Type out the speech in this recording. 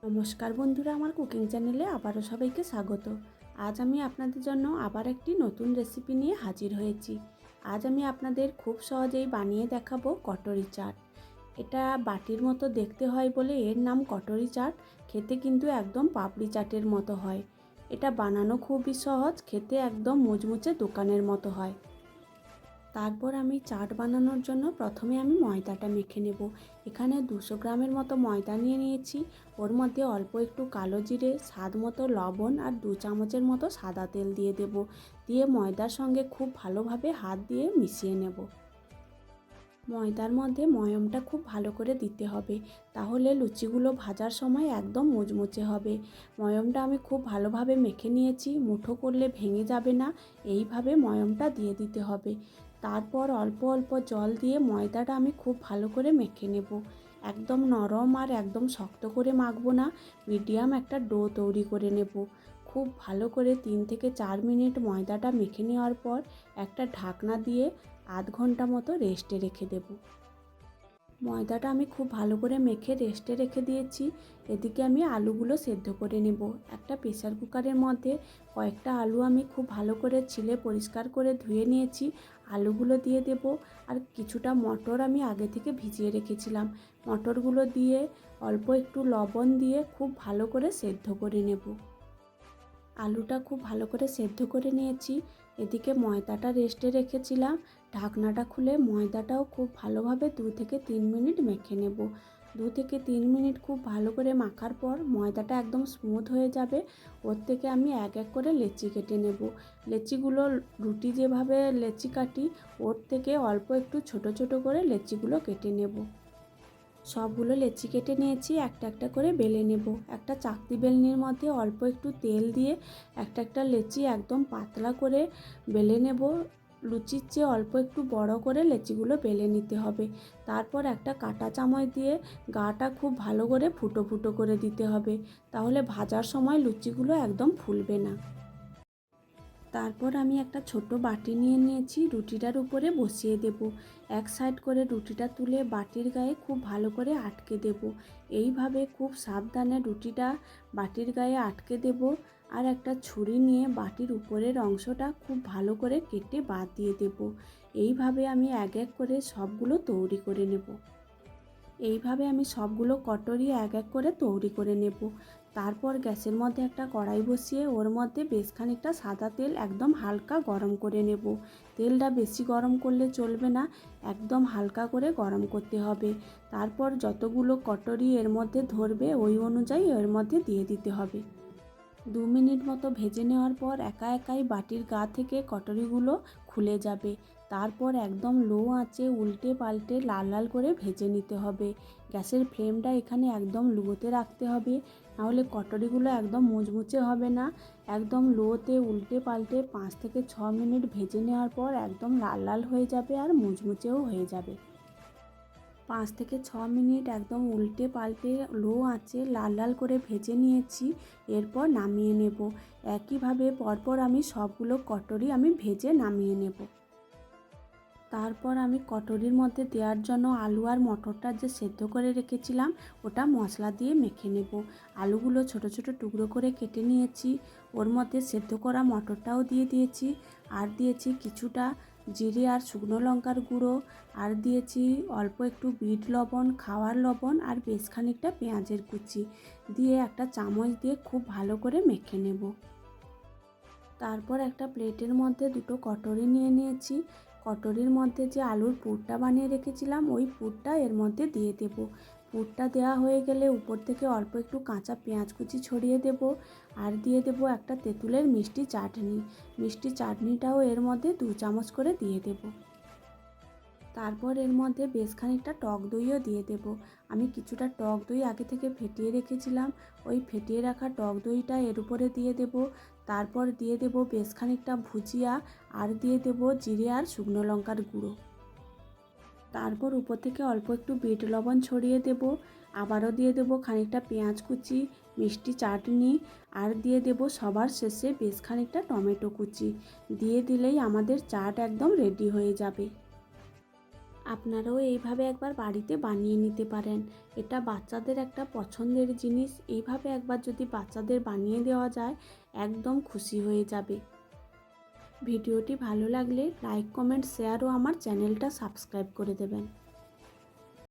নমস্কার বন্ধুরা, আমার কুকিং চ্যানেলে আবারও সবাইকে স্বাগত। আজ আমি আপনাদের জন্য আবার একটি নতুন রেসিপি নিয়ে হাজির হয়েছি। আজ আমি আপনাদের খুব সহজেই বানিয়ে দেখাবো কটরি চাট। এটা বাটির মতো দেখতে হয় বলে এর নাম কটরি চাট। খেতে কিন্তু একদম পাপড়ি চাটের মতো হয়। এটা বানানো খুবই সহজ, খেতে একদম মুচমুচে দোকানের মতো হয়। তারপর আমি চাট বানানোর জন্য প্রথমে আমি ময়দাটা মেখে নেব। এখানে 200 গ্রামের মতো ময়দা নিয়ে নিয়েছি। ওর মধ্যে অল্প একটু কালো জিরে, স্বাদ মতো লবণ আর 2 চামচের মতো সাদা তেল দিয়ে দেব। দিয়ে ময়দার সঙ্গে খুব ভালোভাবে হাত দিয়ে মিশিয়ে নেব। ময়দার মধ্যে ময়মটা খুব ভালো করে দিতে হবে, তাহলে লুচিগুলো ভাজার সময় একদম মুচমুচে হবে। ময়মটা আমি খুব ভালোভাবে মেখে নিয়েছি, মুঠো করলে ভেঙে যাবে না, এইভাবে ময়মটা দিয়ে দিতে হবে। তারপর অল্প অল্প জল দিয়ে ময়দাটা আমি খুব ভালো করে মেখে নেব। একদম নরম আর একদম শক্ত করে মাখবো না, মিডিয়াম একটা ডো তৈরি করে নেব। খুব ভালো করে 3 থেকে 4 মিনিট ময়দাটা মেখে নেওয়ার পর একটা ঢাকনা দিয়ে আধ ঘন্টা মতো রেস্টে রেখে দেব। ময়দাটা আমি খুব ভালো করে মেখে রেস্টে রেখে দিয়েছি। এদিকে আমি আলুগুলো সেদ্ধ করে নেব। একটা প্রেসার কুকারের মধ্যে কয়েকটা আলু আমি খুব ভালো করে ছিলে পরিষ্কার করে ধুয়ে নিয়েছি। আলুগুলো দিয়ে দেব। আর কিছুটা মটর আমি আগে থেকে ভিজিয়ে রেখেছিলাম। মটরগুলো দিয়ে অল্প একটু লবণ দিয়ে খুব ভালো করে সেদ্ধ করে নেব। আলুটা খুব ভালো করে সেদ্ধ করে নিয়েছি। এদিকে ময়দাটা রেস্টে রেখেছিলাম। ঢাকনাটা খুলে ময়দাটাও খুব ভালোভাবে 2 থেকে 3 মিনিট মেখে নেব। 2 থেকে 3 মিনিট খুব ভালো করে মাখার পর ময়দাটা একদম স্মুথ হয়ে যাবে। ওর থেকে আমি এক এক করে লেচি কেটে নেব। লেচিগুলো রুটি যেভাবে লেচি কাটি, ওর থেকে অল্প একটু ছোট ছোট করে লেচিগুলো কেটে নেব। সবগুলো লেচি কেটে নিয়েছি, একটা একটা করে বেলে নেব। একটা চাকতি বেলনির মধ্যে অল্প একটু তেল দিয়ে একটা একটা লেচি একদম পাতলা করে বেলে নেব। লুচির চেয়ে অল্প একটু বড় করে লেচিগুলো বেলে নিতে হবে। তারপর একটা কাঁটা চামচ দিয়ে গাটা খুব ভালো করে ফুটো ফুটো করে দিতে হবে, তাহলে ভাজার সময় লুচিগুলো একদম ফুলবে না। তারপর আমি একটা ছোট বাটি নিয়ে নিয়েছি, রুটিটার উপরে বসিয়ে দেব। এক সাইড করে রুটিটা তুলে বাটির গায়ে খুব ভালো করে আটকে দেব। এইভাবে খুব সাবধানে রুটিটা বাটির গায়ে আটকে দেব। আর একটা ছুরি নিয়ে বাটির উপরের অংশটা খুব ভালো করে কেটে বাদ দিয়ে দেব। এইভাবে আমি এক এক করে সবগুলো তৈরি করে নেব। এইভাবে আমি সবগুলো কটরি এক এক করে তৈরি করে নেব। তারপর গ্যাসের মধ্যে একটা কড়াই বসিয়ে ওর মধ্যে বেশ খানিকটা সাদা তেল একদম হালকা গরম করে নেব। তেলটা বেশি গরম করলে চলবে না, একদম হালকা করে গরম করতে হবে। তারপর যতগুলো কটরি এর মধ্যে ধরবে ওই অনুযায়ী এর মধ্যে দিয়ে দিতে হবে। 2 মিনিট মতো ভেজে নেওয়ার পর একা একাই বাটির গা থেকে কটরিগুলো খুলে যাবে। তারপর একদম লো আঁচে উল্টে পাল্টে লাল লাল করে ভেজে নিতে হবে। গ্যাসের ফ্লেমটা এখানে একদম লোতে রাখতে হবে, নাহলে কটরিগুলো একদম মুচমুচে হবে না। একদম লোতে উল্টে পাল্টে 5 থেকে 6 মিনিট ভেজে নেওয়ার পর একদম লাল লাল হয়ে যাবে আর মুচমুচেও হয়ে যাবে। 5 থেকে 6 মিনিট একদম উল্টে পাল্টে লো আঁচে লাল লাল করে ভেজে নিয়েছি। এরপর নামিয়ে নেব। একইভাবে পরপর আমি সবগুলো কটরি আমি ভেজে নামিয়ে নেব। তারপর আমি কটরির মধ্যে দেওয়ার জন্য আলু আর মটরটা যে সেদ্ধ করে রেখেছিলাম ওটা মশলা দিয়ে মেখে নেব। আলুগুলো ছোট ছোট টুকরো করে কেটে নিয়েছি, ওর মধ্যে সেদ্ধ করা মটরটাও দিয়ে দিয়েছি। আর দিয়েছি কিছুটা জিরে আর শুকনো লঙ্কার গুঁড়ো, আর দিয়েছি অল্প একটু বিট লবণ, খাওয়ার লবণ আর বেশ খানিকটা পেঁয়াজের কুচি দিয়ে একটা চামচ দিয়ে খুব ভালো করে মেখে নেব। তারপর একটা প্লেটের মধ্যে দুটো কটরি নিয়ে নিয়েছি। কটরির মধ্যে যে আলুর পুরটা বানিয়ে রেখেছিলাম ওই পুরটা এর মধ্যে দিয়ে দেব। পুরটা দেওয়া হয়ে গেলে উপর থেকে অল্প একটু কাঁচা পেঁয়াজ কুচি ছড়িয়ে দেব। আর দিয়ে দেব একটা তেঁতুলের মিষ্টি চাটনি। মিষ্টি চাটনিটাও এর মধ্যে 2 চামচ করে দিয়ে দেব। তারপর এর মধ্যে বেশ খানিকটা টক দইও দিয়ে দেব। আমি কিছুটা টক দই আগে থেকে ফেটিয়ে রেখেছিলাম, ওই ফেটিয়ে রাখা টক দইটা এর উপরে দিয়ে দেব। তারপর দিয়ে দেব বেশ খানিকটা ভুজিয়া, আর দিয়ে দেব জিরে আর শুকনো লঙ্কার গুঁড়ো। তারপর উপর থেকে অল্প একটু বিট লবণ ছড়িয়ে দেব। আবারও দিয়ে দেব খানিকটা পেঁয়াজ কুচি, মিষ্টি চাটনি, আর দিয়ে দেব সবার শেষে বেশ খানিকটা টমেটো কুচি। দিয়ে দিলেই আমাদের চাট একদম রেডি হয়ে যাবে। আপনারাও এইভাবে একবার বাড়িতে বানিয়ে নিতে পারেন। এটা বাচ্চাদের একটা পছন্দের জিনিস। এইভাবে একবার যদি বাচ্চাদের বানিয়ে দেওয়া যায়, একদম খুশি হয়ে যাবে। ভিডিওটি ভালো লাগলে লাইক, কমেন্ট, শেয়ার ও আমার চ্যানেলটা সাবস্ক্রাইব করে দেবেন।